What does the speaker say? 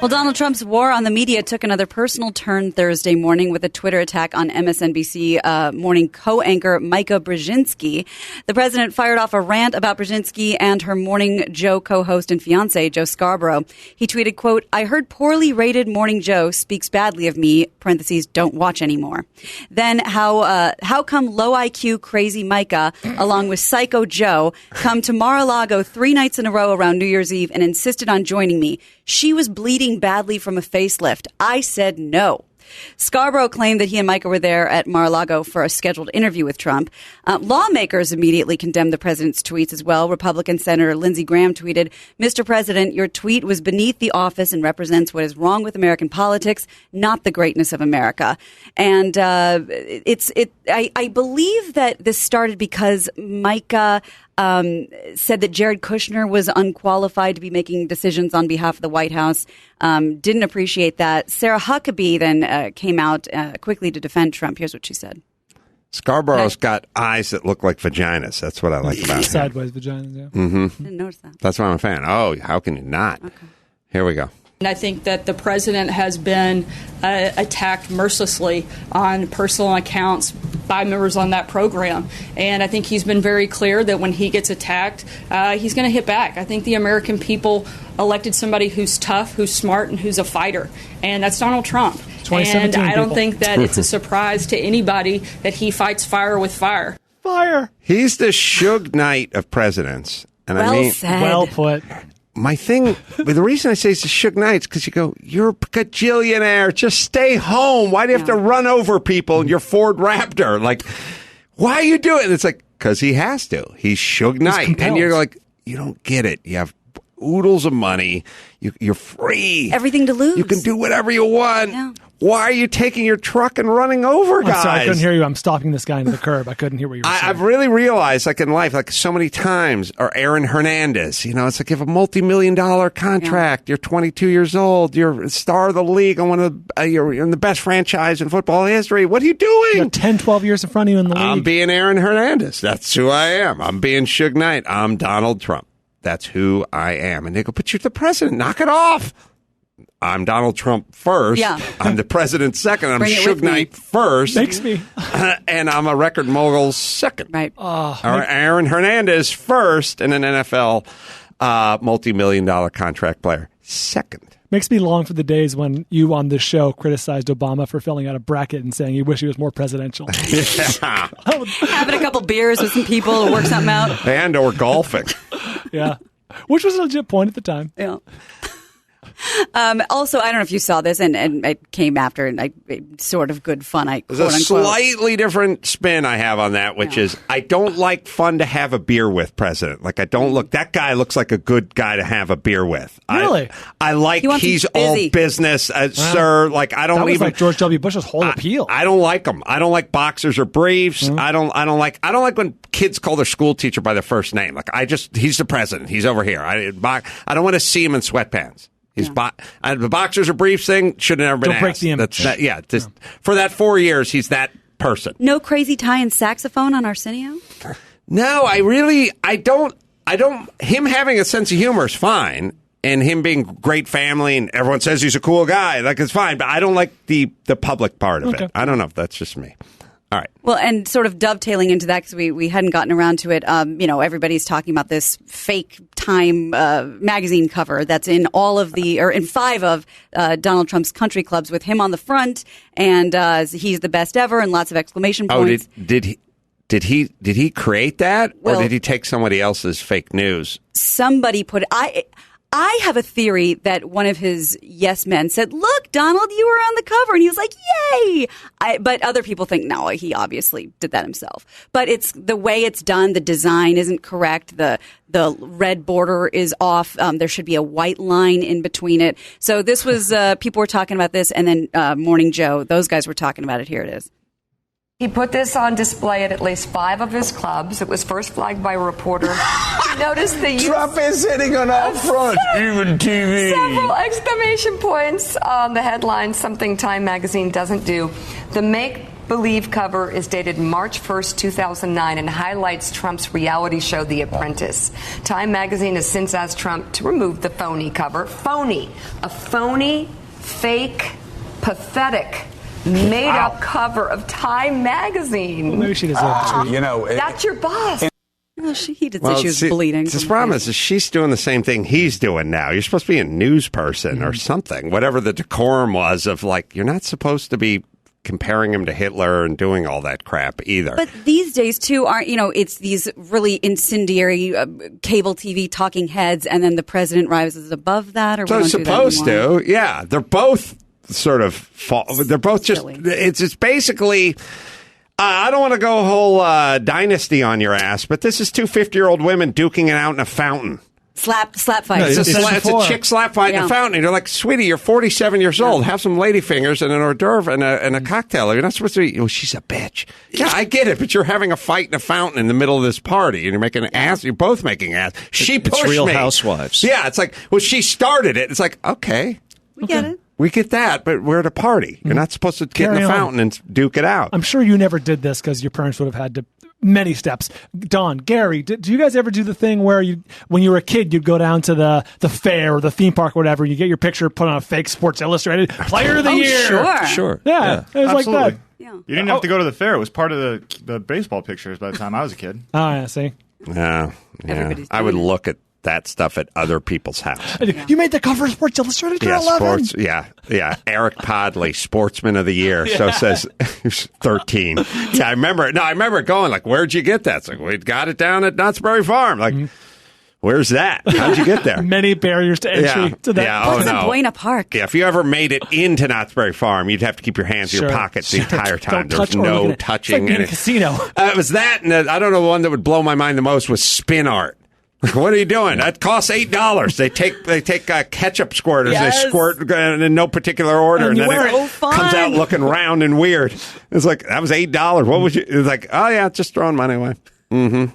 Well, Donald Trump's war on the media took another personal turn Thursday morning with a Twitter attack on MSNBC morning co-anchor Mika Brzezinski. The president fired off a rant about Brzezinski and her Morning Joe co-host and fiancé, Joe Scarborough. He tweeted, quote, "I heard poorly rated Morning Joe speaks badly of me, parentheses, don't watch anymore." Then how come low IQ crazy Mika, along with Psycho Joe, come to Mar-a-Lago 3 nights in a row around New Year's Eve and insisted on joining me? She was bleeding badly from a facelift. I said no. Scarborough claimed that he and Mika were there at Mar-a-Lago for a scheduled interview with Trump. Lawmakers immediately condemned the president's tweets as well. Republican Senator Lindsey Graham tweeted, "Mr. President, your tweet was beneath the office and represents what is wrong with American politics, not the greatness of America." And I believe that this started because Mika said that Jared Kushner was unqualified to be making decisions on behalf of the White House. Didn't appreciate that. Sarah Huckabee then came out quickly to defend Trump. Here's what she said. Scarborough's got eyes that look like vaginas. That's what I like about him. Sideways vaginas, yeah. Mm-hmm. Didn't notice that. That's why I'm a fan. Oh, how can you not? Okay. Here we go. And I think that the president has been attacked mercilessly on personal accounts by members on that program. And I think he's been very clear that when he gets attacked, he's going to hit back. I think the American people elected somebody who's tough, who's smart, and who's a fighter. And that's Donald Trump. And I don't think that it's a surprise to anybody that he fights fire with fire. Fire! He's the Suge Knight of presidents. And Well I mean, said. Well put. my thing, the reason I say it's the Suge Knight is because you go, you're a gajillionaire. Just stay home. Why do you have to run over people in your Ford Raptor? Like, why are you doing it? And it's like, because he has to. He's Suge Knight. And you're like, you don't get it. You have oodles of money. You're free. Everything to lose. You can do whatever you want. Yeah. Why are you taking your truck and running over guys? I'm sorry, I couldn't hear you. I'm stopping this guy into the curb. I couldn't hear what you were saying. I've really realized, like in life, like so many times, or Aaron Hernandez, you know, it's like you have a multi-million-dollar contract. Yeah. You're 22 years old. You're a star of the league. You're in the best franchise in football history. What are you doing? You're 10, 12 years in front of you in the league. I'm being Aaron Hernandez. That's who I am. I'm being Suge Knight. I'm Donald Trump. That's who I am. And they go, but you're the president. Knock it off. I'm Donald Trump first. Yeah. I'm the president second. I'm Bring it Suge with me. Knight first. Makes me. And I'm a record mogul second. Right. Or Aaron Hernandez first, and an NFL multi-million-dollar contract player second. Makes me long for the days when you on this show criticized Obama for filling out a bracket and saying you wish he was more presidential. Yeah. Having a couple beers with some people to work something out. And or golfing. Yeah. Which was a legit point at the time. Yeah. Also, I don't know if you saw this, and it came after, and sort of good fun. There's a slightly different spin I have on that, which is I don't like fun to have a beer with president. Like, I don't look, that guy looks like a good guy to have a beer with. Really? I like he's all business, sir. Like, I don't that was even like George W. Bush's whole appeal. I don't like him. I don't like boxers or briefs. I don't like when kids call their school teacher by their first name. Like, he's the president. He's over here. I don't want to see him in sweatpants. He's the boxers or briefs thing should have never been Don't asked. break the image. For that 4 years, he's that person. No crazy tie and saxophone on Arsenio? No, I don't. Him having a sense of humor is fine, and him being great family, and everyone says he's a cool guy. Like, it's fine, but I don't like the public part of it. I don't know if that's just me. All right. Well, and sort of dovetailing into that, because we hadn't gotten around to it, everybody's talking about this fake Time magazine cover that's in in 5 of Donald Trump's country clubs with him on the front, and he's the best ever, and lots of exclamation points. Oh, did he create that, or did he take somebody else's fake news? Somebody put it. I have a theory that one of his yes men said, "Look, Donald, you were on the cover," and he was like, "Yay!" But other people think, no, he obviously did that himself. But it's the way it's done. The design isn't correct. The red border is off. There should be a white line in between it. So this was people were talking about this, and then Morning Joe. Those guys were talking about it. Here it is. He put this on display at least 5 of his clubs. It was first flagged by a reporter. Notice the use Trump is sitting on out front, even TV. Several exclamation points on the headline, something Time magazine doesn't do. The make Believe cover is dated March 1st, 2009, and highlights Trump's reality show, The Apprentice. Time magazine has since asked Trump to remove the phony cover. Phony. A phony, fake, pathetic, made-up cover of Time magazine. Well, maybe she deserves it. That's your boss. Well, he did say she was bleeding. The problem is she's doing the same thing he's doing now. You're supposed to be a news person or something. Whatever the decorum was of, like, you're not supposed to be comparing him to Hitler and doing all that crap either. But these days, too, aren't, it's these really incendiary cable TV talking heads, and then the president rises above that? Or so it's supposed to. Yeah. They're both sort of, they're both just, it's basically... I don't want to go whole dynasty on your ass, but this is two 50-year-old women duking it out in a fountain. Slap fight. No, it's a chick slap fight in a fountain. And you're like, sweetie, you're 47 years old. Have some lady fingers and an hors d'oeuvre and a cocktail. You're not supposed to be, she's a bitch. Yeah, I get it, but you're having a fight in a fountain in the middle of this party, and you're making an ass. You're both making ass. She pushed me. It's Real Housewives. Yeah, it's like, well, she started it. It's like, okay. We get it. We get that, but we're at a party. You're not supposed to get in the fountain and duke it out. I'm sure you never did this because your parents would have had to many steps. Don, Gary, do you guys ever do the thing where when you were a kid, you'd go down to the fair or the theme park or whatever, you get your picture put on a fake Sports Illustrated Player of the Year? Sure. Yeah. It was Absolutely. like that. Yeah. You didn't have to go to the fair. It was part of the baseball pictures by the time I was a kid. Oh, yeah, see? Yeah. I would look at that stuff at other people's house. You made the cover of Sports Illustrated? Yeah, 11? sports. Yeah. Eric Podley, Sportsman of the Year. So says 13. Yeah, I remember. No, I remember going like, "Where'd you get that?" It's like, we got it down at Knott's Berry Farm. Like, where's that? How'd you get there? Many barriers to entry to that. Yeah, What's in Buena Park? Yeah, if you ever made it into Knott's Berry Farm, you'd have to keep your hands in your pockets the entire time. Don't There's no touching. It's like in a casino. It was that, and I don't know, the one that would blow my mind the most was spin art. What are you doing? That costs $8. They take ketchup squirters. Yes. They squirt in no particular order, and then it comes out looking round and weird. It's like, that was $8. What would you? It's like, oh yeah, just throwing money away. Mm-hmm.